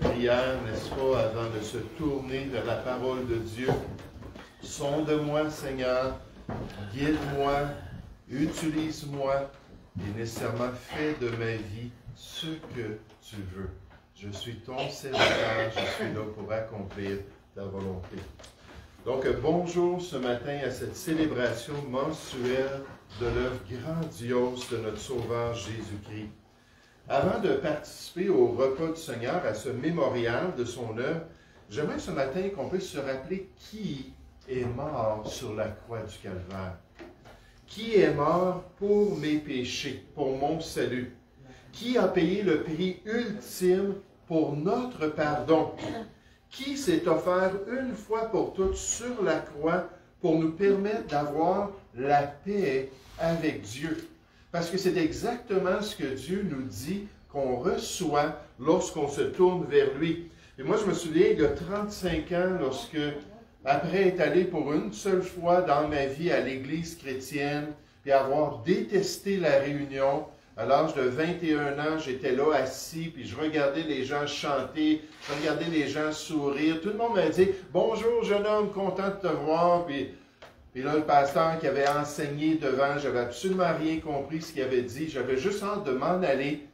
prière, n'est-ce pas, avant de se tourner vers la parole de Dieu. Sonde-moi, Seigneur, guide-moi, utilise-moi et nécessairement fais de ma vie ce que tu veux. Je suis ton serviteur, je suis là pour accomplir ta volonté. Donc, bonjour ce matin à cette célébration mensuelle de l'œuvre grandiose de notre Sauveur Jésus-Christ. Avant de participer au repas du Seigneur, à ce mémorial de son œuvre, j'aimerais ce matin qu'on puisse se rappeler qui est mort sur la croix du Calvaire. Qui est mort pour mes péchés, pour mon salut? Qui a payé le prix ultime pour notre pardon? Qui s'est offert une fois pour toutes sur la croix pour nous permettre d'avoir la paix avec Dieu? Parce que c'est exactement ce que Dieu nous dit qu'on reçoit lorsqu'on se tourne vers lui. Et moi, je me souviens, il y a 35 ans, lorsque, après être allé pour une seule fois dans ma vie à l'Église chrétienne, puis avoir détesté la réunion, à l'âge de 21 ans, j'étais là assis, puis je regardais les gens chanter, je regardais les gens sourire. Tout le monde m'a dit « Bonjour, jeune homme, content de te voir. » Puis là, le pasteur qui avait enseigné devant, j'avais absolument rien compris ce qu'il avait dit. J'avais juste hâte de m'en aller.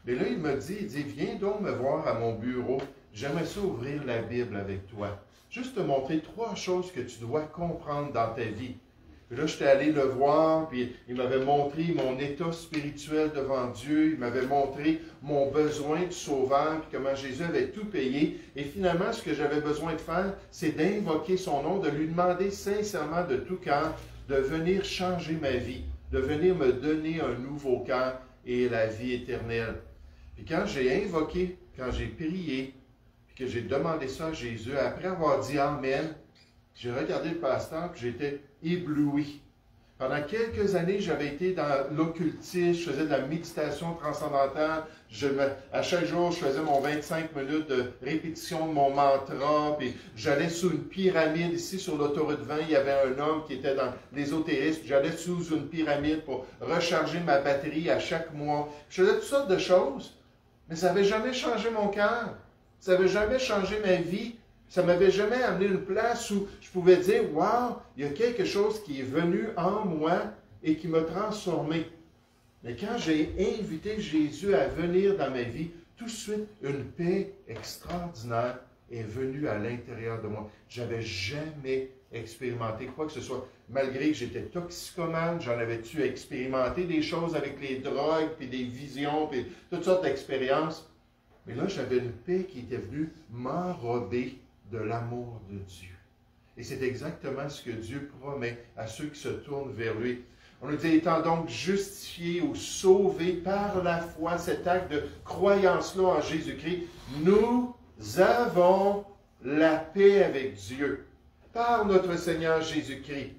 Mais là, il dit, viens donc me voir à mon bureau. J'aimerais ça ouvrir la Bible avec toi. Juste te montrer 3 choses que tu dois comprendre dans ta vie. Puis là, j'étais allé le voir, puis il m'avait montré mon état spirituel devant Dieu. Il m'avait montré mon besoin de sauveur, puis comment Jésus avait tout payé. Et finalement, ce que j'avais besoin de faire, c'est d'invoquer son nom, de lui demander sincèrement de tout cœur de venir changer ma vie, de venir me donner un nouveau cœur et la vie éternelle. Puis quand j'ai invoqué, quand j'ai prié, puis que j'ai demandé ça à Jésus, après avoir dit Amen, j'ai regardé le pasteur, puis j'étais ébloui. Pendant quelques années, j'avais été dans l'occultisme, je faisais de la méditation transcendantale. À chaque jour, je faisais mon 25 minutes de répétition de mon mantra, puis j'allais sous une pyramide. Ici, sur l'autoroute 20, il y avait un homme qui était dans l'ésotérisme. J'allais sous une pyramide pour recharger ma batterie à chaque mois. Je faisais toutes sortes de choses, mais ça n'avait jamais changé mon cœur. Ça n'avait jamais changé ma vie. Ça ne m'avait jamais amené une place où je pouvais dire « Wow, il y a quelque chose qui est venu en moi et qui m'a transformé. » Mais quand j'ai invité Jésus à venir dans ma vie, tout de suite, une paix extraordinaire est venue à l'intérieur de moi. Je n'avais jamais expérimenté quoi que ce soit. Malgré que j'étais toxicomane, j'en avais-tu expérimenté des choses avec les drogues, puis des visions, puis toutes sortes d'expériences. Mais là, j'avais une paix qui était venue m'enrober de l'amour de Dieu. Et c'est exactement ce que Dieu promet à ceux qui se tournent vers lui. On nous dit, étant donc justifiés ou sauvés par la foi, cet acte de croyance-là en Jésus-Christ, nous avons la paix avec Dieu par notre Seigneur Jésus-Christ,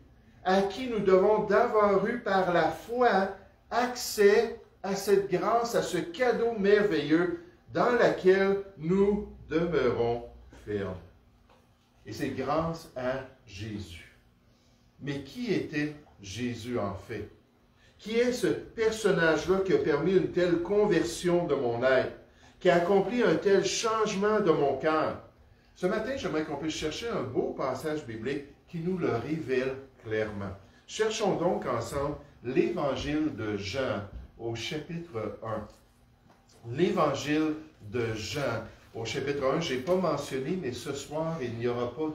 à qui nous devons d'avoir eu par la foi accès à cette grâce, à ce cadeau merveilleux dans laquelle nous demeurons fermes. Et c'est grâce à Jésus. Mais qui était Jésus en fait? Qui est ce personnage-là qui a permis une telle conversion de mon être, qui a accompli un tel changement de mon cœur? Ce matin, j'aimerais qu'on puisse chercher un beau passage biblique qui nous le révèle clairement. Cherchons donc ensemble l'Évangile de Jean au chapitre 1. L'Évangile de Jean au chapitre 1, je n'ai pas mentionné, mais ce soir, il n'y aura pas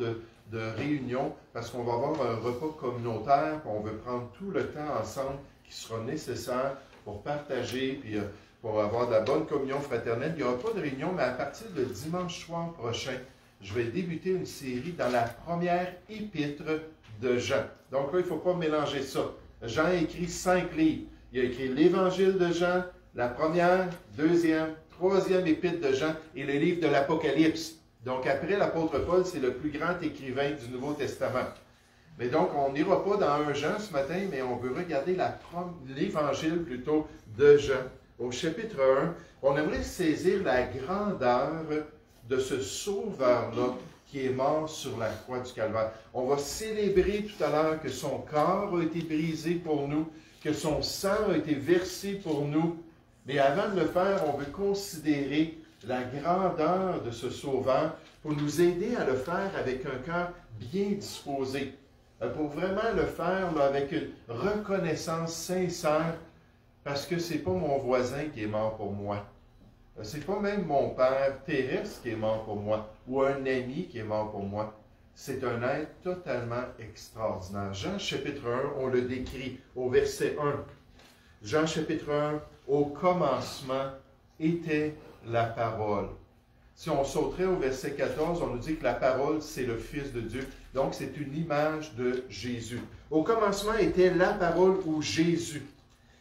de réunion parce qu'on va avoir un repas communautaire, puis on veut prendre tout le temps ensemble qui sera nécessaire pour partager, puis pour avoir de la bonne communion fraternelle. Il n'y aura pas de réunion, mais à partir de dimanche soir prochain, je vais débuter une série dans la première épître de Jean. Donc là, il ne faut pas mélanger ça. Jean a écrit 5 livres. Il a écrit l'Évangile de Jean, la première, deuxième, troisième épître de Jean et le livre de l'Apocalypse. Donc après l'apôtre Paul, c'est le plus grand écrivain du Nouveau Testament. Mais donc, on n'ira pas dans 1 Jean ce matin, mais on veut regarder l'Évangile plutôt de Jean. Au chapitre 1, on aimerait saisir la grandeur de ce sauveur-là qui est mort sur la croix du Calvaire. On va célébrer tout à l'heure que son corps a été brisé pour nous, que son sang a été versé pour nous. Mais avant de le faire, on veut considérer la grandeur de ce Sauveur pour nous aider à le faire avec un cœur bien disposé, pour vraiment le faire là, avec une reconnaissance sincère, parce que ce n'est pas mon voisin qui est mort pour moi. Ce n'est pas même mon père terrestre qui est mort pour moi, ou un ami qui est mort pour moi. C'est un être totalement extraordinaire. Jean chapitre 1, on le décrit au verset 1. Jean chapitre 1, au commencement était la parole. Si on sauterait au verset 14, on nous dit que la parole, c'est le Fils de Dieu. Donc, c'est une image de Jésus. Au commencement était la parole ou Jésus.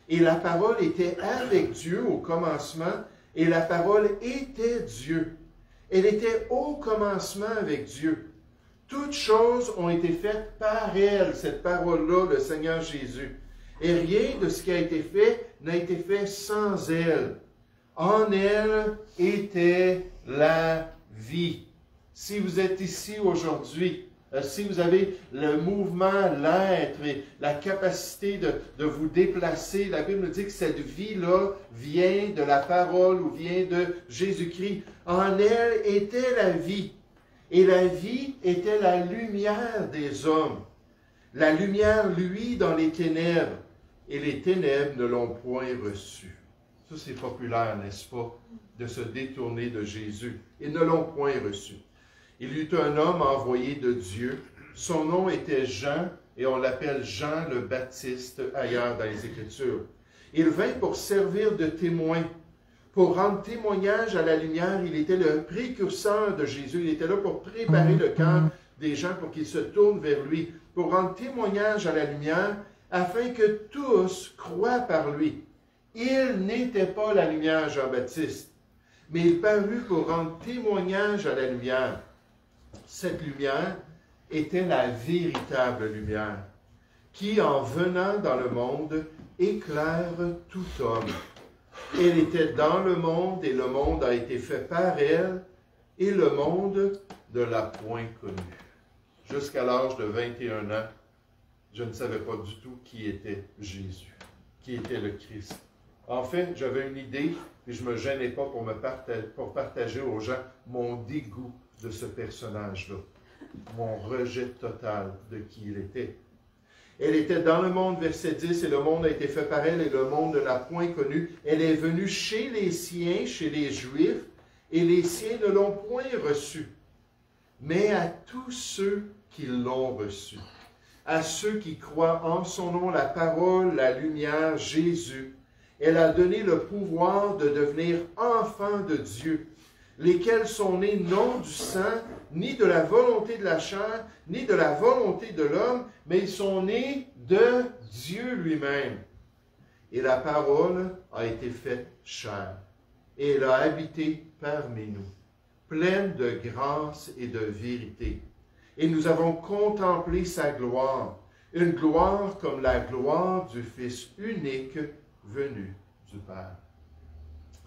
Et la parole était avec Dieu au commencement, et la parole était Dieu. Elle était au commencement avec Dieu. Toutes choses ont été faites par elle, cette parole-là, le Seigneur Jésus. Et rien de ce qui a été fait n'a été fait sans elle. En elle était la vie. Si vous êtes ici aujourd'hui, si vous avez le mouvement, l'être et la capacité de vous déplacer, la Bible nous dit que cette vie-là vient de la parole ou vient de Jésus-Christ. En elle était la vie. Et la vie était la lumière des hommes. La lumière, lui, dans les ténèbres. Et les ténèbres ne l'ont point reçue. Ça, c'est populaire, n'est-ce pas, de se détourner de Jésus. Ils ne l'ont point reçu. Il y eut un homme envoyé de Dieu. Son nom était Jean, et on l'appelle Jean le Baptiste ailleurs dans les Écritures. Il vint pour servir de témoin, pour rendre témoignage à la lumière. Il était le précurseur de Jésus. Il était là pour préparer le cœur des gens pour qu'ils se tournent vers lui, pour rendre témoignage à la lumière, afin que tous croient par lui. Il n'était pas la lumière, Jean-Baptiste, mais il parut pour rendre témoignage à la lumière. Cette lumière était la véritable lumière, qui, en venant dans le monde, éclaire tout homme. Elle était dans le monde, et le monde a été fait par elle, et le monde ne l'a point connue. Jusqu'à l'âge de 21 ans, je ne savais pas du tout qui était Jésus, qui était le Christ. En fait, j'avais une idée, et je ne me gênais pas pour partager aux gens mon dégoût de ce personnage-là, mon rejet total de qui il était. Elle était dans le monde, verset 10, et le monde a été fait par elle, et le monde ne l'a point connue. Elle est venue chez les siens, chez les Juifs, et les siens ne l'ont point reçue. Mais à tous ceux qui l'ont reçue, à ceux qui croient en son nom, la parole, la lumière, Jésus, elle a donné le pouvoir de devenir enfants de Dieu, lesquels sont nés non du sang, ni de la volonté de la chair, ni de la volonté de l'homme, mais ils sont nés de Dieu lui-même. Et la parole a été faite chair, et elle a habité parmi nous, pleine de grâce et de vérité. Et nous avons contemplé sa gloire, une gloire comme la gloire du Fils unique venu du Père.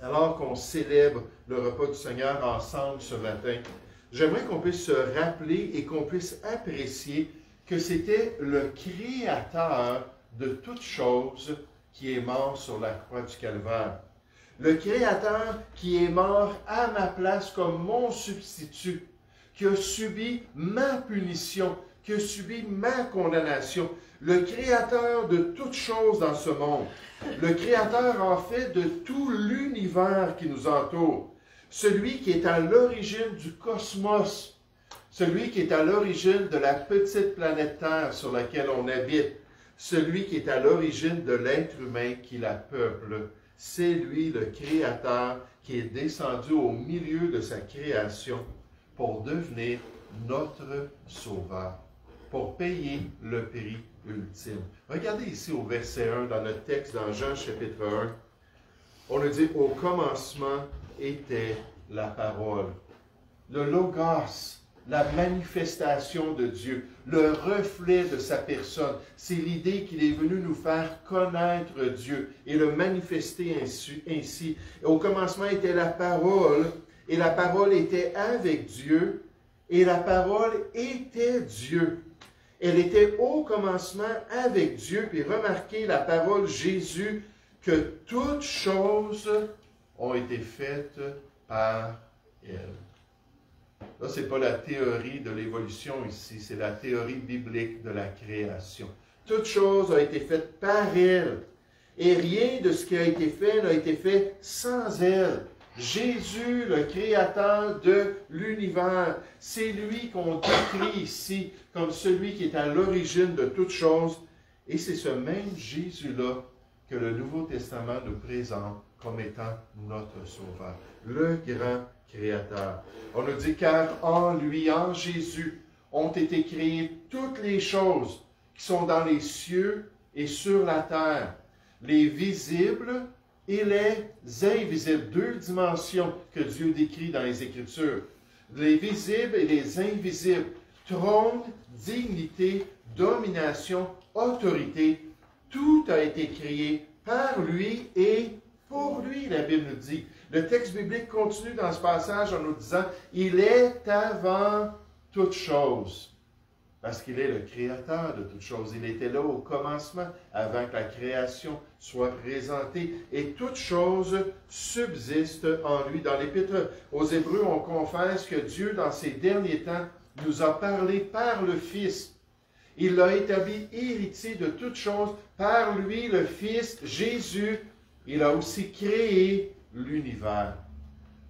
Alors qu'on célèbre le repas du Seigneur ensemble ce matin, j'aimerais qu'on puisse se rappeler et qu'on puisse apprécier que c'était le Créateur de toutes choses qui est mort sur la croix du Calvaire. Le Créateur qui est mort à ma place comme mon substitut, qui a subi ma punition, qui a subi ma condamnation. Le Créateur de toutes choses dans ce monde. Le Créateur, en fait, de tout l'univers qui nous entoure. Celui qui est à l'origine du cosmos. Celui qui est à l'origine de la petite planète Terre sur laquelle on habite. Celui qui est à l'origine de l'être humain qui la peuple. C'est lui, le Créateur, qui est descendu au milieu de sa création pour devenir notre Sauveur, pour payer le prix ultime. Regardez ici au verset 1 dans notre texte, dans Jean chapitre 1. On nous dit, au commencement était la parole. Le Logos, la manifestation de Dieu, le reflet de sa personne. C'est l'idée qu'il est venu nous faire connaître Dieu et le manifester ainsi. Au commencement était la parole, et la parole était avec Dieu, et la parole était Dieu. Elle était au commencement avec Dieu. Puis remarquez la parole Jésus, que toutes choses ont été faites par elle. Là, ce n'est pas la théorie de l'évolution ici, c'est la théorie biblique de la création. Toute chose a été faite par elle. Et rien de ce qui a été fait n'a été fait sans elle. Jésus, le créateur de l'univers, c'est lui qu'on décrit ici comme celui qui est à l'origine de toutes choses. Et c'est ce même Jésus-là que le Nouveau Testament nous présente comme étant notre Sauveur, le grand créateur. On nous dit, car en lui, en Jésus, ont été créées toutes les choses qui sont dans les cieux et sur la terre, les visibles et les invisibles. Deux dimensions que Dieu décrit dans les Écritures. Les visibles et les invisibles. Trône, dignité, domination, autorité. Tout a été créé par lui et pour lui, la Bible nous dit. Le texte biblique continue dans ce passage en nous disant, il est avant toute chose. Parce qu'il est le créateur de toutes choses. Il était là au commencement, avant que la création soit présentée. Et toute chose subsiste en lui. Dans l'Épître aux Hébreux, on confesse que Dieu, dans ces derniers temps, nous a parlé par le Fils. Il l'a établi héritier de toutes choses. Par lui, le Fils, Jésus, il a aussi créé l'univers.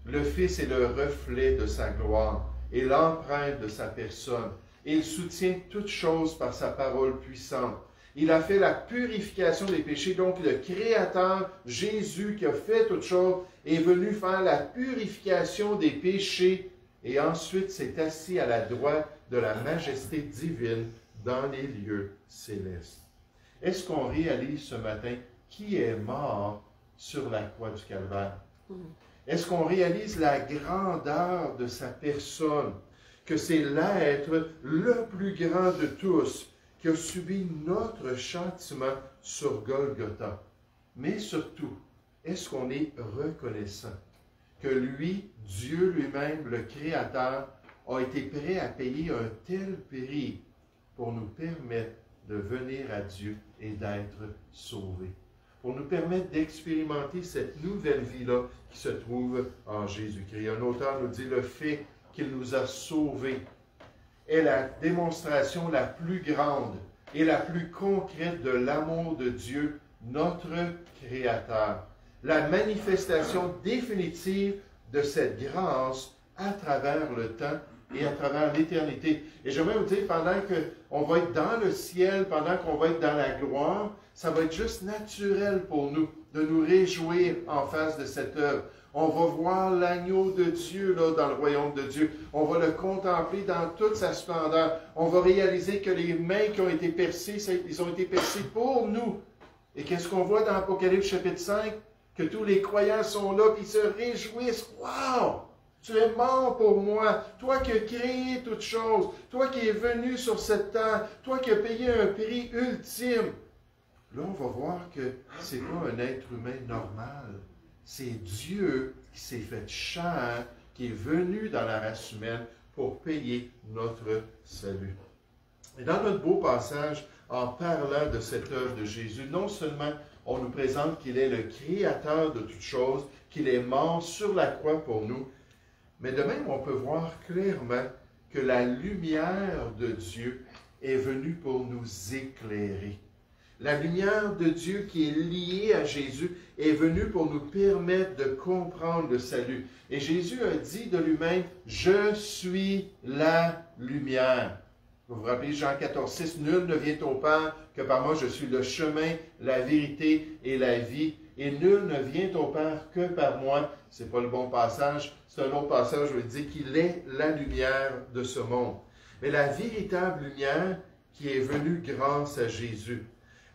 Le Fils est le reflet de sa gloire et l'empreinte de sa personne. Il soutient toutes choses par sa parole puissante. Il a fait la purification des péchés. Donc, le Créateur, Jésus, qui a fait toutes choses, est venu faire la purification des péchés et ensuite s'est assis à la droite de la majesté divine dans les lieux célestes. Est-ce qu'on réalise ce matin qui est mort sur la croix du Calvaire? Est-ce qu'on réalise la grandeur de sa personne? Que c'est l'être le plus grand de tous qui a subi notre châtiment sur Golgotha. Mais surtout, est-ce qu'on est reconnaissant que lui, Dieu lui-même, le Créateur, a été prêt à payer un tel prix pour nous permettre de venir à Dieu et d'être sauvés, pour nous permettre d'expérimenter cette nouvelle vie-là qui se trouve en Jésus-Christ. Un auteur nous dit le fait qu'il nous a sauvés est la démonstration la plus grande et la plus concrète de l'amour de Dieu, notre Créateur. La manifestation définitive de cette grâce à travers le temps et à travers l'éternité. Et j'aimerais vous dire, pendant qu'on va être dans le ciel, pendant qu'on va être dans la gloire, ça va être juste naturel pour nous de nous réjouir en face de cette œuvre. On va voir l'agneau de Dieu là, dans le royaume de Dieu. On va le contempler dans toute sa splendeur. On va réaliser que les mains qui ont été percées, ils ont été percées pour nous. Et qu'est-ce qu'on voit dans Apocalypse chapitre 5? Que tous les croyants sont là et ils se réjouissent. Wow! Tu es mort pour moi, toi qui as créé toutes choses, toi qui es venu sur cette terre, toi qui as payé un prix ultime. Là, on va voir que ce n'est pas un être humain normal. C'est Dieu qui s'est fait chair, qui est venu dans la race humaine pour payer notre salut. Et dans notre beau passage, en parlant de cette œuvre de Jésus, non seulement on nous présente qu'il est le créateur de toutes choses, qu'il est mort sur la croix pour nous, mais de même, on peut voir clairement que la lumière de Dieu est venue pour nous éclairer. La lumière de Dieu qui est liée à Jésus est venue pour nous permettre de comprendre le salut. Et Jésus a dit de lui-même, « Je suis la lumière ». Vous vous rappelez Jean 14, 6, « Nul ne vient au Père que par moi, je suis le chemin, la vérité et la vie. Et nul ne vient au Père que par moi. » Ce n'est pas le bon passage. C'est un autre passage où il dit qu'il est la lumière de ce monde. Mais la véritable lumière qui est venue grâce à Jésus.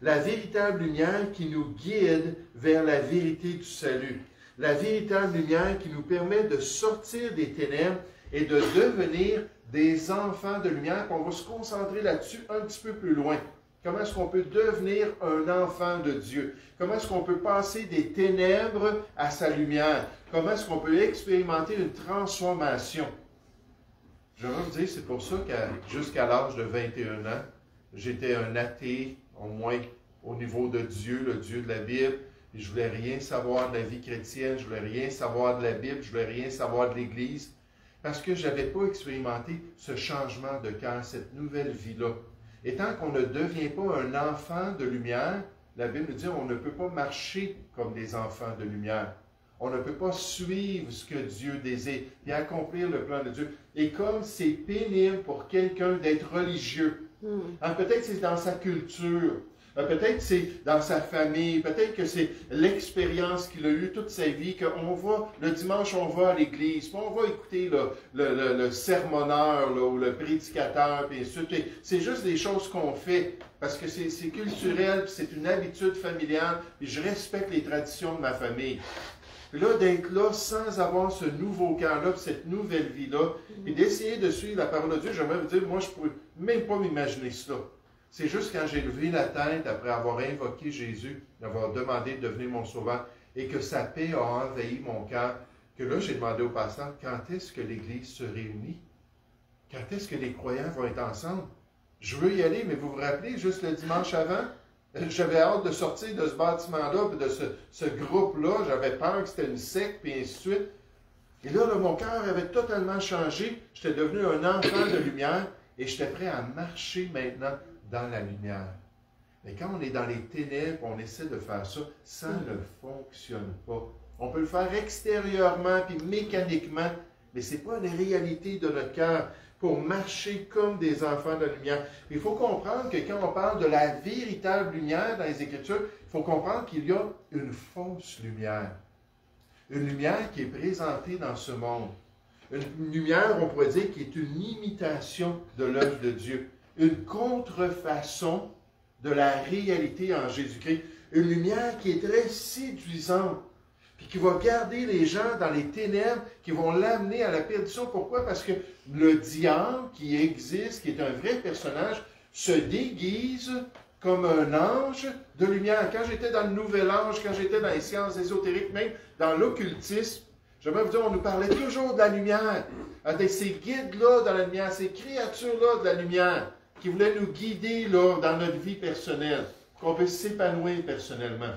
La véritable lumière qui nous guide vers la vérité du salut. La véritable lumière qui nous permet de sortir des ténèbres et de devenir des enfants de lumière. On va se concentrer là-dessus un petit peu plus loin. Comment est-ce qu'on peut devenir un enfant de Dieu? Comment est-ce qu'on peut passer des ténèbres à sa lumière? Comment est-ce qu'on peut expérimenter une transformation? Je vais vous dire, c'est pour ça que jusqu'à l'âge de 21 ans, j'étais un athée, au moins au niveau de Dieu, le Dieu de la Bible. puis je voulais rien savoir de la vie chrétienne, je voulais rien savoir de la Bible, je voulais rien savoir de l'Église, parce que je n'avais pas expérimenté ce changement de cœur, cette nouvelle vie-là. Et tant qu'on ne devient pas un enfant de lumière, la Bible nous dit qu'on ne peut pas marcher comme des enfants de lumière. On ne peut pas suivre ce que Dieu désire et accomplir le plan de Dieu. Et comme c'est pénible pour quelqu'un d'être religieux, peut-être que c'est dans sa culture, peut-être que c'est dans sa famille, peut-être que c'est l'expérience qu'il a eue toute sa vie, qu'on va, le dimanche, on va à l'église, puis on va écouter le sermonneur là, ou le prédicateur, puis ainsi de suite. C'est juste des choses qu'on fait, parce que c'est culturel, puis c'est une habitude familiale, puis je respecte les traditions de ma famille. Puis là, d'être là sans avoir ce nouveau cœur-là, cette nouvelle vie-là, et d'essayer de suivre la parole de Dieu, j'aimerais vous dire, moi, je ne pourrais même pas m'imaginer cela. C'est juste quand j'ai levé la tête après avoir invoqué Jésus, d'avoir demandé de devenir mon sauveur, et que sa paix a envahi mon cœur, que là, j'ai demandé au pasteur, quand est-ce que l'Église se réunit? Quand est-ce que les croyants vont être ensemble? Je veux y aller, mais vous vous rappelez, juste le dimanche avant, j'avais hâte de sortir de ce bâtiment-là, de ce groupe-là, j'avais peur que c'était une secte, puis ainsi de suite. Et là, mon cœur avait totalement changé, j'étais devenu un enfant de lumière, et j'étais prêt à marcher maintenant dans la lumière. Mais quand on est dans les ténèbres, on essaie de faire ça, ça ne fonctionne pas. On peut le faire extérieurement, puis mécaniquement, mais ce n'est pas une réalité de notre cœur pour marcher comme des enfants de la lumière. Il faut comprendre que quand on parle de la véritable lumière dans les Écritures, il faut comprendre qu'il y a une fausse lumière. Une lumière qui est présentée dans ce monde. Une lumière, on pourrait dire, qui est une imitation de l'œuvre de Dieu. Une contrefaçon de la réalité en Jésus-Christ. Une lumière qui est très séduisante, puis qui va garder les gens dans les ténèbres, qui vont l'amener à la perdition. Pourquoi? Parce que le diable qui existe, qui est un vrai personnage, se déguise comme un ange de lumière. Quand j'étais dans le Nouvel Âge, quand j'étais dans les sciences ésotériques, même dans l'occultisme, j'aimerais vous dire, on nous parlait toujours de la lumière, de ces guides-là dans la lumière, ces créatures-là de la lumière, qui voulaient nous guider là, dans notre vie personnelle, qu'on puisse s'épanouir personnellement.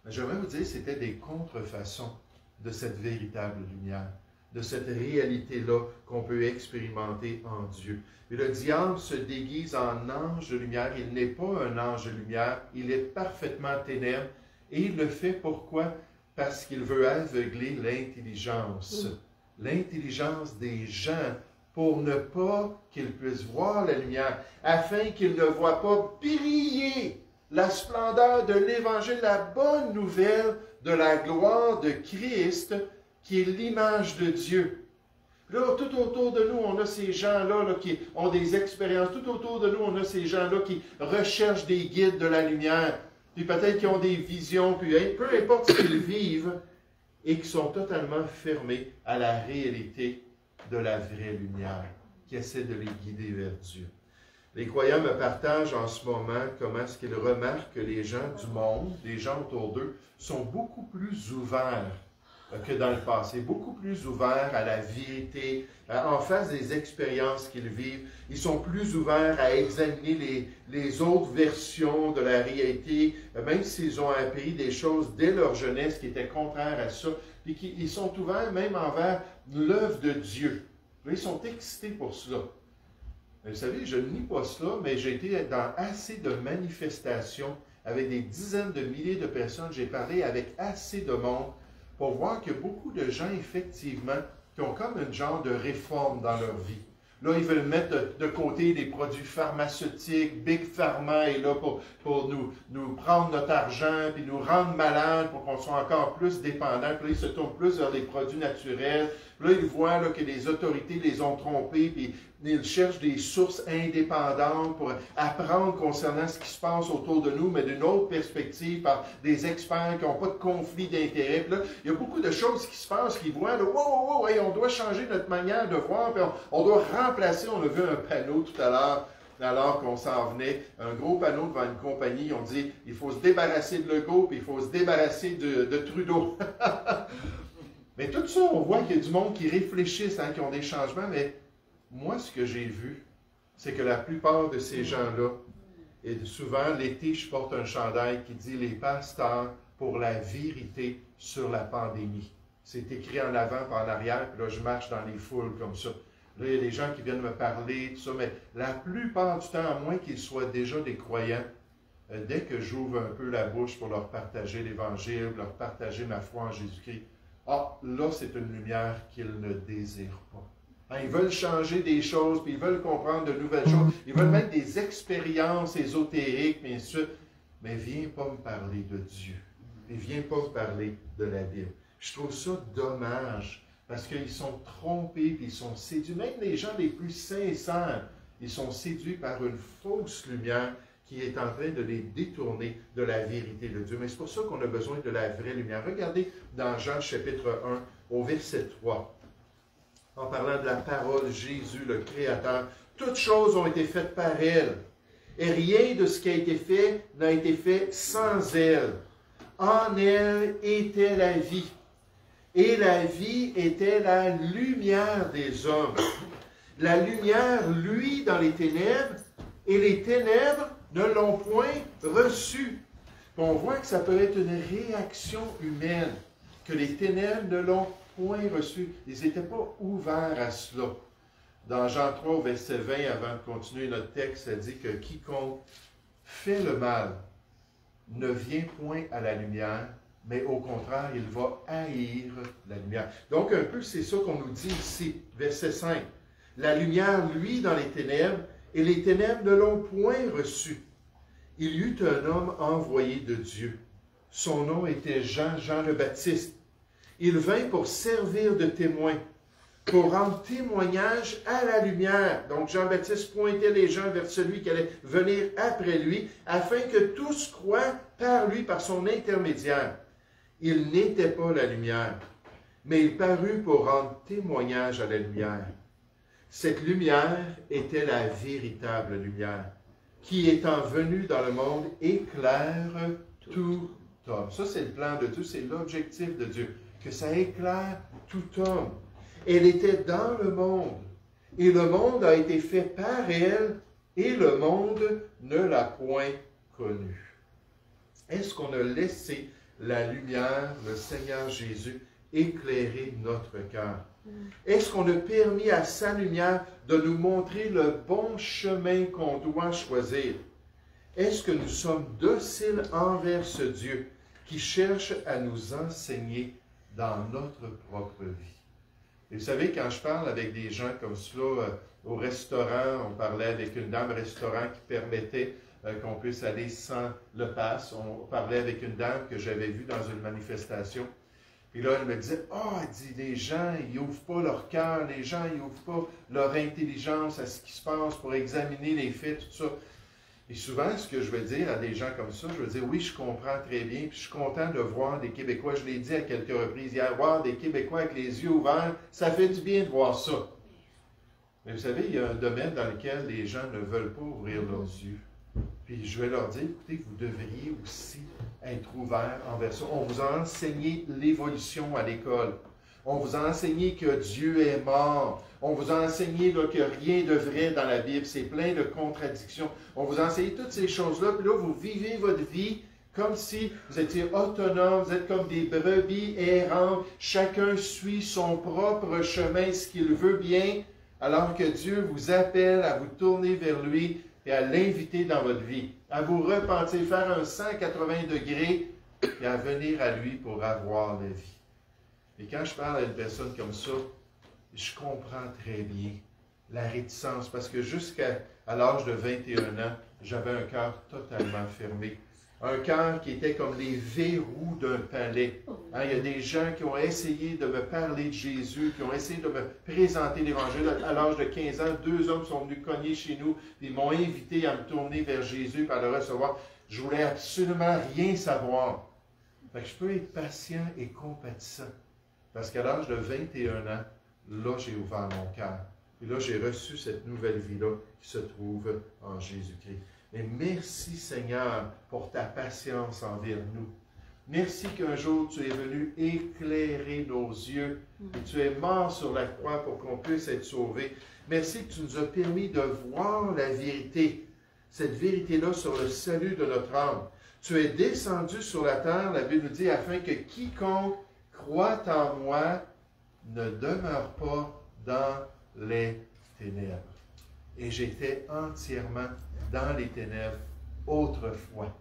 Mais j'aimerais vous dire, c'était des contrefaçons de cette véritable lumière, de cette réalité-là qu'on peut expérimenter en Dieu. Et le diable se déguise en ange de lumière. Il n'est pas un ange de lumière, il est parfaitement ténèbres. Et il le fait pourquoi? Parce qu'il veut aveugler l'intelligence. L'intelligence des gens pour ne pas qu'ils puissent voir la lumière, afin qu'ils ne voient pas briller la splendeur de l'Évangile, la bonne nouvelle de la gloire de Christ, qui est l'image de Dieu. Là, tout autour de nous, on a ces gens-là là, qui ont des expériences. Tout autour de nous, on a ces gens-là qui recherchent des guides de la lumière. Puis peut-être qu'ils ont des visions, puis peu importe ce qu'ils vivent, et qui sont totalement fermés à la réalité de la vraie lumière, qui essaie de les guider vers Dieu. Les croyants me partagent en ce moment comment est-ce qu'ils remarquent que les gens du monde, les gens autour d'eux, sont beaucoup plus ouverts que dans le passé, beaucoup plus ouverts à la vérité, en face des expériences qu'ils vivent. Ils sont plus ouverts à examiner les autres versions de la réalité, même s'ils ont appris des choses dès leur jeunesse qui étaient contraires à ça, puis ils sont ouverts même envers l'œuvre de Dieu. Ils sont excités pour cela. Vous savez, je ne nie pas cela, mais j'ai été dans assez de manifestations avec des dizaines de milliers de personnes. J'ai parlé avec assez de monde pour voir qu'il y a beaucoup de gens, effectivement, qui ont comme un genre de réforme dans leur vie. Là, ils veulent mettre de côté des produits pharmaceutiques. Big Pharma est là pour nous prendre notre argent, puis nous rendre malades pour qu'on soit encore plus dépendants. Puis là, ils se tournent plus vers les produits naturels. Puis là, ils voient là, que les autorités les ont trompés, puis ils cherchent des sources indépendantes pour apprendre concernant ce qui se passe autour de nous, mais d'une autre perspective, par des experts qui n'ont pas de conflit d'intérêts. Puis là, il y a beaucoup de choses qui se passent, qui voient, là, wow, hey, on doit changer notre manière de voir, puis on doit remplacer, on a vu un panneau tout à l'heure, alors qu'on s'en venait, un gros panneau devant une compagnie, on dit, il faut se débarrasser de Legault, puis il faut se débarrasser de Trudeau. Mais tout ça, on voit qu'il y a du monde qui réfléchissent, hein, qui ont des changements, mais moi, ce que j'ai vu, c'est que la plupart de ces gens-là, et souvent, l'été, je porte un chandail qui dit « Les pasteurs pour la vérité sur la pandémie. C'est écrit en avant et en arrière, puis là, je marche dans les foules comme ça. Là, il y a des gens qui viennent me parler, tout ça, mais la plupart du temps, à moins qu'ils soient déjà des croyants, dès que j'ouvre un peu la bouche pour leur partager l'Évangile, leur partager ma foi en Jésus-Christ, là, c'est une lumière qu'ils ne désirent pas. Ils veulent changer des choses, puis ils veulent comprendre de nouvelles choses, ils veulent mettre des expériences ésotériques, mais ainsi de suite. Mais viens pas me parler de Dieu. Et viens pas me parler de la Bible. Je trouve ça dommage, parce qu'ils sont trompés, puis ils sont séduits. Même les gens les plus sincères, ils sont séduits par une fausse lumière qui est en train de les détourner de la vérité de Dieu. Mais c'est pour ça qu'on a besoin de la vraie lumière. Regardez dans Jean chapitre 1, au verset 3, en parlant de la parole Jésus, le Créateur. Toutes choses ont été faites par elle, et rien de ce qui a été fait n'a été fait sans elle. En elle était la vie, et la vie était la lumière des hommes. La lumière luit dans les ténèbres, et les ténèbres ne l'ont point reçue. Puis on voit que ça peut être une réaction humaine, que les ténèbres ne l'ont point reçue. Ils n'étaient pas ouverts à cela. Dans Jean 3, verset 20, avant de continuer notre texte, ça dit que quiconque fait le mal ne vient point à la lumière, mais au contraire, il va haïr la lumière. Donc, un peu, c'est ça qu'on nous dit ici, verset 5. La lumière luit dans les ténèbres, et les ténèbres ne l'ont point reçu. Il y eut un homme envoyé de Dieu. Son nom était Jean, Jean le Baptiste. Il vint pour servir de témoin, pour rendre témoignage à la lumière. Donc Jean-Baptiste pointait les gens vers celui qui allait venir après lui, afin que tous croient par lui, par son intermédiaire. Il n'était pas la lumière, mais il parut pour rendre témoignage à la lumière. Cette lumière était la véritable lumière, qui étant venue dans le monde éclaire tout homme. Ça, c'est le plan de Dieu, c'est l'objectif de Dieu, que ça éclaire tout homme. Elle était dans le monde, et le monde a été fait par elle, et le monde ne l'a point connue. Est-ce qu'on a laissé la lumière, le Seigneur Jésus, éclairer notre cœur? Est-ce qu'on a permis à sa lumière de nous montrer le bon chemin qu'on doit choisir? Est-ce que nous sommes dociles envers ce Dieu qui cherche à nous enseigner dans notre propre vie? Et vous savez, quand je parle avec des gens comme cela, au restaurant, on parlait avec une dame restaurant qui permettait qu'on puisse aller sans le pass. On parlait avec une dame que j'avais vue dans une manifestation. Puis là, elle me disait, elle dit, les gens, ils n'ouvrent pas leur cœur, les gens, ils n'ouvrent pas leur intelligence à ce qui se passe pour examiner les faits, tout ça. Et souvent, ce que je veux dire à des gens comme ça, je veux dire, oui, je comprends très bien, puis je suis content de voir des Québécois, je l'ai dit à quelques reprises hier, voir des Québécois avec les yeux ouverts, ça fait du bien de voir ça. Mais vous savez, il y a un domaine dans lequel les gens ne veulent pas ouvrir leurs yeux. Puis je vais leur dire, écoutez, vous devriez aussi être ouverts envers ça. On vous a enseigné l'évolution à l'école. On vous a enseigné que Dieu est mort. On vous a enseigné qu'il n'y a rien de vrai dans la Bible. C'est plein de contradictions. On vous a enseigné toutes ces choses-là. Puis là, vous vivez votre vie comme si vous étiez autonome. Vous êtes comme des brebis errantes. Chacun suit son propre chemin, ce qu'il veut bien, alors que Dieu vous appelle à vous tourner vers lui et à l'inviter dans votre vie, à vous repentir, faire un 180 degrés et à venir à lui pour avoir la vie. Et quand je parle à une personne comme ça, je comprends très bien la réticence, parce que jusqu'à l'âge de 21 ans, j'avais un cœur totalement fermé. Un cœur qui était comme les verrous d'un palais. Il y a des gens qui ont essayé de me parler de Jésus, qui ont essayé de me présenter l'Évangile. À l'âge de 15 ans, 2 hommes sont venus cogner chez nous, et ils m'ont invité à me tourner vers Jésus, et à le recevoir. Je voulais absolument rien savoir. Fait que je peux être patient et compatissant. Parce qu'à l'âge de 21 ans, là, j'ai ouvert mon cœur. Et là, j'ai reçu cette nouvelle vie-là qui se trouve en Jésus-Christ. Et merci, Seigneur, pour ta patience envers nous. Merci qu'un jour, tu es venu éclairer nos yeux et tu es mort sur la croix pour qu'on puisse être sauvés. Merci que tu nous as permis de voir la vérité, cette vérité-là sur le salut de notre âme. Tu es descendu sur la terre, la Bible nous dit, afin que quiconque croit en moi ne demeure pas dans les ténèbres. Et j'étais entièrement dans les ténèbres autrefois.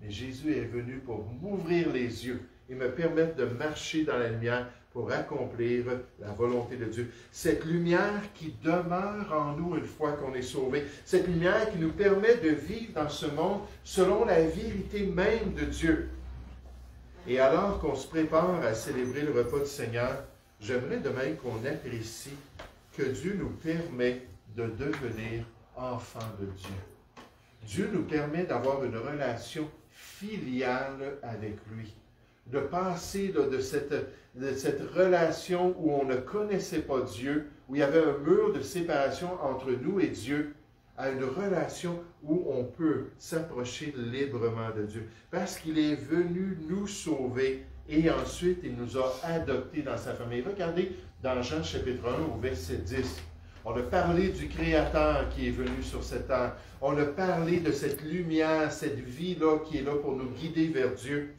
Mais Jésus est venu pour m'ouvrir les yeux et me permettre de marcher dans la lumière pour accomplir la volonté de Dieu. Cette lumière qui demeure en nous une fois qu'on est sauvé. Cette lumière qui nous permet de vivre dans ce monde selon la vérité même de Dieu. Et alors qu'on se prépare à célébrer le repas du Seigneur, j'aimerais de même qu'on apprécie que Dieu nous permet de devenir enfants de Dieu. Dieu nous permet d'avoir une relation filiale avec lui. De passer là, de cette relation où on ne connaissait pas Dieu, où il y avait un mur de séparation entre nous et Dieu, à une relation où on peut s'approcher librement de Dieu. Parce qu'il est venu nous sauver et ensuite il nous a adoptés dans sa famille. Regardez dans Jean chapitre 1 au verset 10. On a parlé du Créateur qui est venu sur cette terre. On a parlé de cette lumière, cette vie-là qui est là pour nous guider vers Dieu.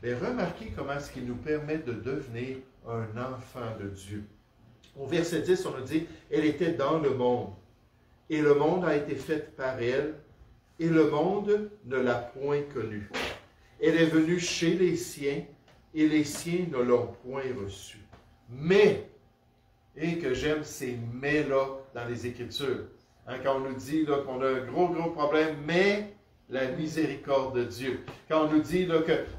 Mais remarquez comment est-ce qu'il nous permet de devenir un enfant de Dieu. Au verset 10, on nous dit, « Elle était dans le monde, et le monde a été fait par elle, et le monde ne l'a point connue. Elle est venue chez les siens, et les siens ne l'ont point reçue. Mais, et que j'aime ces « mais-là » dans les Écritures. Hein, quand on nous dit qu'on a un gros problème, mais la miséricorde de Dieu. Quand on nous dit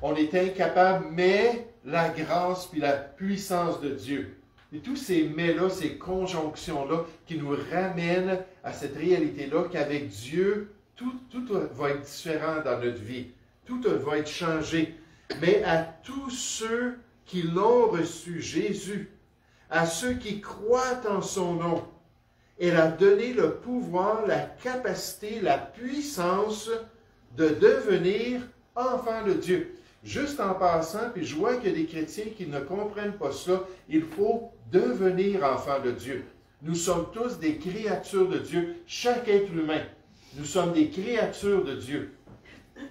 qu'on est incapable, mais la grâce puis la puissance de Dieu. Et tous ces mais-là, ces conjonctions-là qui nous ramènent à cette réalité-là qu'avec Dieu, tout va être différent dans notre vie. Tout va être changé. Mais à tous ceux qui l'ont reçu, Jésus, à ceux qui croient en son nom, elle a donné le pouvoir, la capacité, la puissance de devenir enfant de Dieu. Juste en passant, puis je vois qu'il y a des chrétiens qui ne comprennent pas ça, il faut devenir enfant de Dieu. Nous sommes tous des créatures de Dieu, chaque être humain. Nous sommes des créatures de Dieu.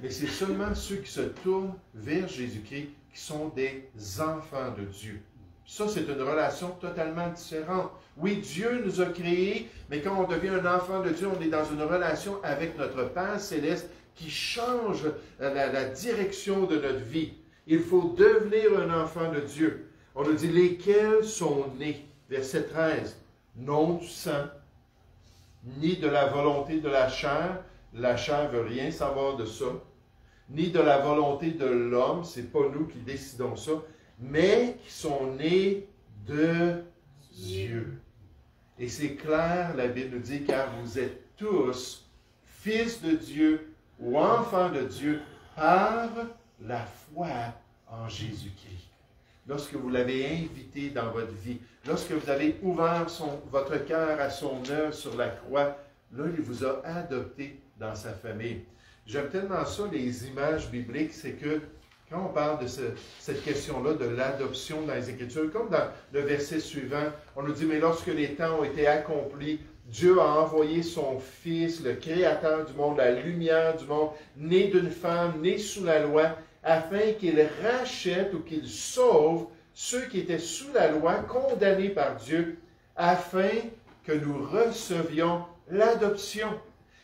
Mais c'est seulement ceux qui se tournent vers Jésus-Christ qui sont des enfants de Dieu. Ça, c'est une relation totalement différente. Oui, Dieu nous a créés, mais quand on devient un enfant de Dieu, on est dans une relation avec notre Père céleste qui change la direction de notre vie. Il faut devenir un enfant de Dieu. On nous dit, lesquels sont nés, verset 13, non du sang, ni de la volonté de la chair ne veut rien savoir de ça, ni de la volonté de l'homme, c'est pas nous qui décidons ça, mais qui sont nés de Dieu. Et c'est clair, la Bible nous dit, car vous êtes tous fils de Dieu ou enfants de Dieu par la foi en Jésus-Christ. Lorsque vous l'avez invité dans votre vie, lorsque vous avez ouvert votre cœur à son œuvre sur la croix, là, il vous a adopté dans sa famille. J'aime tellement ça, les images bibliques, c'est que quand on parle de cette question-là de l'adoption dans les Écritures, comme dans le verset suivant, on nous dit, mais lorsque les temps ont été accomplis, Dieu a envoyé son Fils, le Créateur du monde, la lumière du monde, né d'une femme, né sous la loi, afin qu'il rachète ou qu'il sauve ceux qui étaient sous la loi, condamnés par Dieu, afin que nous recevions l'adoption.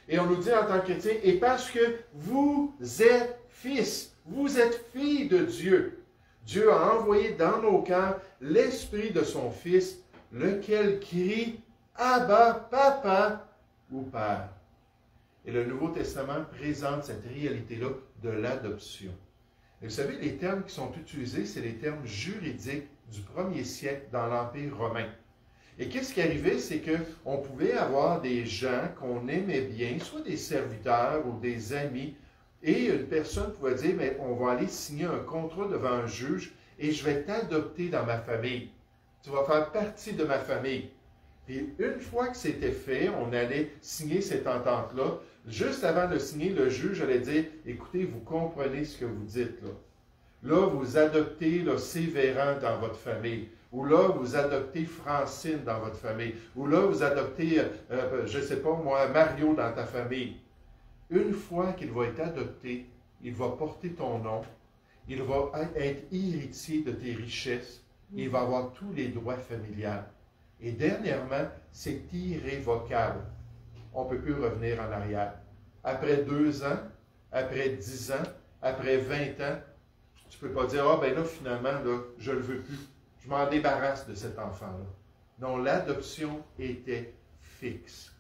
Et on nous dit en tant que chrétiens, et parce que vous êtes fils, vous êtes filles de Dieu. Dieu a envoyé dans nos cœurs l'Esprit de son Fils, lequel crie « Abba, Papa » ou « Père ». Et le Nouveau Testament présente cette réalité-là de l'adoption. Et vous savez, les termes qui sont utilisés, c'est les termes juridiques du 1er siècle dans l'Empire romain. Et qu'est-ce qui arrivait, c'est qu'on pouvait avoir des gens qu'on aimait bien, soit des serviteurs ou des amis, et une personne pouvait dire, mais on va aller signer un contrat devant un juge et je vais t'adopter dans ma famille. Tu vas faire partie de ma famille. Et une fois que c'était fait, on allait signer cette entente-là. Juste avant de signer, le juge allait dire, écoutez, vous comprenez ce que vous dites là. Là, vous adoptez Sévérin dans votre famille. Ou là, vous adoptez Francine dans votre famille. Ou là, vous adoptez, je ne sais pas moi, Mario dans ta famille. Une fois qu'il va être adopté, il va porter ton nom, il va être héritier de tes richesses, il va avoir tous les droits familiales. Et dernièrement, c'est irrévocable. On ne peut plus revenir en arrière. Après 2 ans, après 10 ans, après 20 ans, tu ne peux pas dire, ah ben là, finalement, là, je ne le veux plus. Je m'en débarrasse de cet enfant-là. Non, l'adoption était fixe.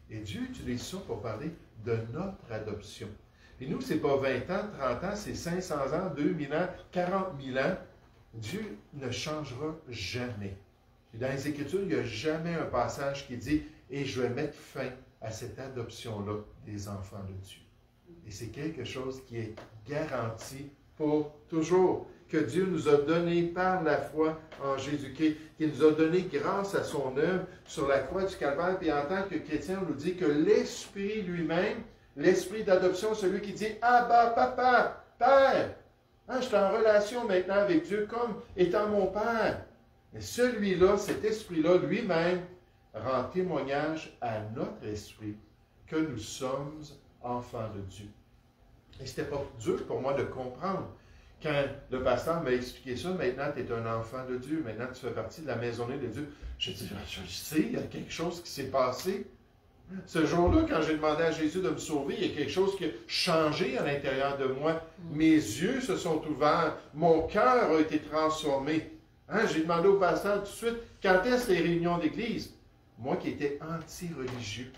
Et Dieu utilise ça pour parler de notre adoption. Et nous, ce n'est pas 20 ans, 30 ans, c'est 500 ans, 2000 ans, 40 000 ans. Dieu ne changera jamais. Et dans les Écritures, il n'y a jamais un passage qui dit « Et je vais mettre fin à cette adoption-là des enfants de Dieu. » Et c'est quelque chose qui est garanti pour toujours, que Dieu nous a donné par la foi en Jésus-Christ, qui nous a donné grâce à son œuvre sur la croix du Calvaire. Et en tant que chrétien, on nous dit que l'Esprit lui-même, l'Esprit d'adoption, celui qui dit « Abba, Papa, Père », je suis en relation maintenant avec Dieu comme étant mon Père. Mais celui-là, cet esprit-là, lui-même, rend témoignage à notre esprit que nous sommes enfants de Dieu. Et ce n'était pas dur pour moi de comprendre. Quand le pasteur m'a expliqué ça, maintenant tu es un enfant de Dieu, maintenant tu fais partie de la maisonnée de Dieu. Je dis, je sais, il y a quelque chose qui s'est passé. Ce jour-là, quand j'ai demandé à Jésus de me sauver, il y a quelque chose qui a changé à l'intérieur de moi. Mes yeux se sont ouverts, mon cœur a été transformé. J'ai demandé au pasteur tout de suite, quand est-ce les réunions d'église? Moi qui étais anti-religieux.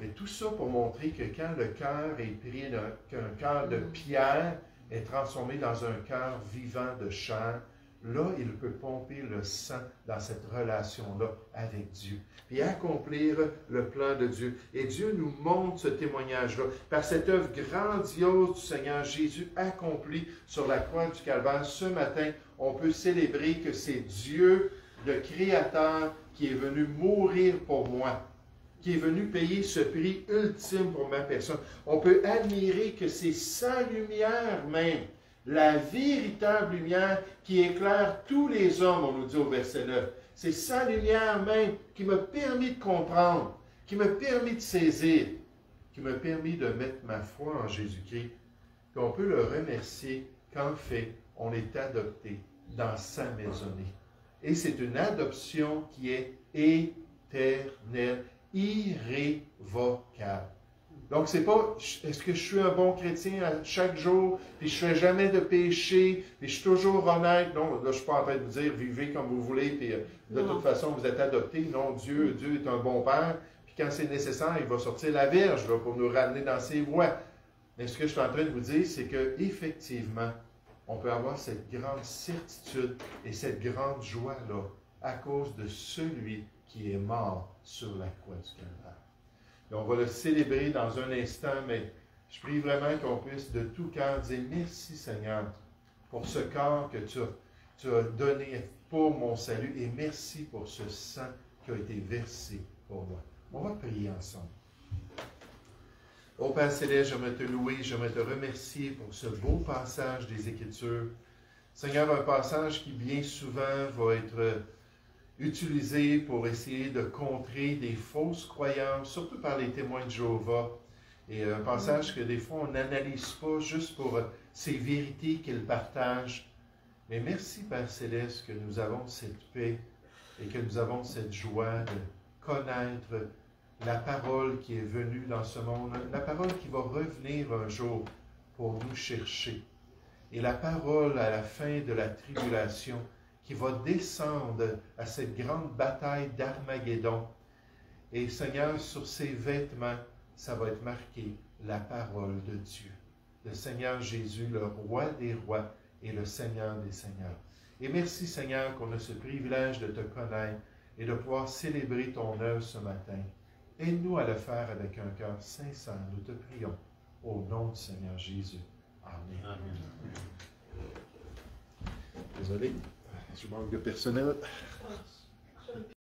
Mais tout ça pour montrer que quand le cœur est pris, qu'un cœur de pierre est transformé dans un cœur vivant de chair, là, il peut pomper le sang dans cette relation-là avec Dieu, puis accomplir le plan de Dieu. Et Dieu nous montre ce témoignage-là. Par cette œuvre grandiose du Seigneur Jésus accomplie sur la croix du Calvaire, ce matin, on peut célébrer que c'est Dieu, le Créateur, qui est venu mourir pour moi, qui est venu payer ce prix ultime pour ma personne. On peut admirer que c'est sa lumière même, la véritable lumière qui éclaire tous les hommes, on nous dit au verset 9. C'est sa lumière même qui m'a permis de comprendre, qui m'a permis de saisir, qui m'a permis de mettre ma foi en Jésus-Christ. Puis on peut le remercier qu'en fait, on est adopté dans sa maisonnée. Et c'est une adoption qui est éternelle, irrévocable. Donc, c'est pas, est-ce que je suis un bon chrétien à chaque jour, puis je ne fais jamais de péché, puis je suis toujours honnête. Non, là, je ne suis pas en train de vous dire, vivez comme vous voulez, puis de toute façon, vous êtes adoptés. Non, Dieu est un bon Père, puis quand c'est nécessaire, il va sortir la Vierge là, pour nous ramener dans ses voies. Mais ce que je suis en train de vous dire, c'est qu'effectivement, on peut avoir cette grande certitude et cette grande joie-là à cause de celui qui est mort sur la croix du Calvaire. Et on va le célébrer dans un instant, mais je prie vraiment qu'on puisse de tout cœur dire merci Seigneur pour ce corps que tu as donné pour mon salut et merci pour ce sang qui a été versé pour moi. On va prier ensemble. Ô Père Céleste, j'aimerais te louer, j'aimerais te remercier pour ce beau passage des Écritures. Seigneur, un passage qui bien souvent va être utilisé pour essayer de contrer des fausses croyances, surtout par les témoins de Jéhovah. Et un passage que des fois on n'analyse pas juste pour ces vérités qu'ils partagent. Mais merci Père Céleste que nous avons cette paix et que nous avons cette joie de connaître la parole qui est venue dans ce monde, la parole qui va revenir un jour pour nous chercher. Et la parole à la fin de la tribulation qui va descendre à cette grande bataille d'Armageddon. Et Seigneur, sur ses vêtements, ça va être marqué la parole de Dieu. Le Seigneur Jésus, le roi des rois et le Seigneur des seigneurs. Et merci Seigneur qu'on a ce privilège de te connaître et de pouvoir célébrer ton œuvre ce matin. Aide-nous à le faire avec un cœur sincère. Nous te prions au nom du Seigneur Jésus. Amen. Amen. Désolé, je manque de personnel.